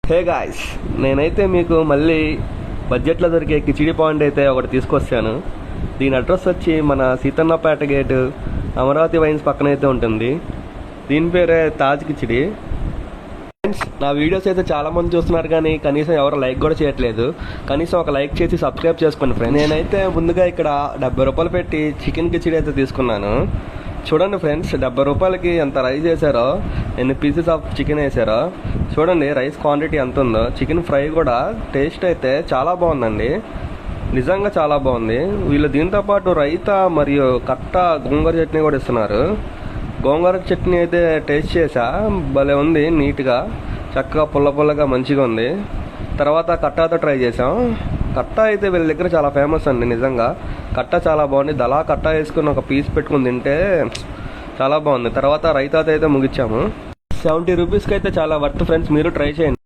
Hey guys, నేనైతే మీకు మళ్ళీ బడ్జెట్లో దొరికే కిచిడి పాయింట్ అయితే ఒకటి తీసుకొచ్చాను. దీని అడ్రస్ వచ్చి మన సీతన్నపేట గేటు అమరావతి వైన్స్ పక్కన అయితే ఉంటుంది. దీని పేరే తాజ్ కిచిడి. ఫ్రెండ్స్, నా వీడియోస్ అయితే చాలా మంది చూస్తున్నారు కానీ కనీసం ఎవరు లైక్ కూడా చేయట్లేదు. కనీసం ఒక లైక్ చేసి సబ్స్క్రైబ్ చేసుకోండి ఫ్రెండ్స్. నేనైతే ముందుగా ఇక్కడ 70 రూపాయలు పెట్టి చికెన్ కిచిడి అయితే తీసుకున్నాను. చూడండి ఫ్రెండ్స్, 70 రూపాయలకి ఎంత రైస్ వేసారో, ఎన్ని పీసెస్ ఆఫ్ చికెన్ వేసారో చూడండి. రైస్ క్వాంటిటీ ఎంత ఉందో, చికెన్ ఫ్రై కూడా టేస్ట్ అయితే చాలా బాగుందండి, నిజంగా చాలా బాగుంది. వీళ్ళు దీంతో పాటు రైతా మరియు కట్ట గోంగూర చట్నీ కూడా ఇస్తున్నారు. గోంగూర చట్నీ అయితే టేస్ట్ చేసా, భలే ఉంది, నీట్గా చక్కగా పుల్లగా మంచిగా ఉంది. తర్వాత కట్టాతో ట్రై చేసాం. కట్ట అయితే వీళ్ళ దగ్గర చాలా ఫేమస్ అండి, నిజంగా కట్ట చాలా బాగుంది. దలా కట్ట వేసుకుని ఒక పీస్ పెట్టుకుని తింటే చాలా బాగుంది. తర్వాత రైతాతో అయితే ముగించాము. 70 రూపీస్కి అయితే చాలా వర్త్ ఫ్రెండ్స్, మీరు ట్రై చేయండి.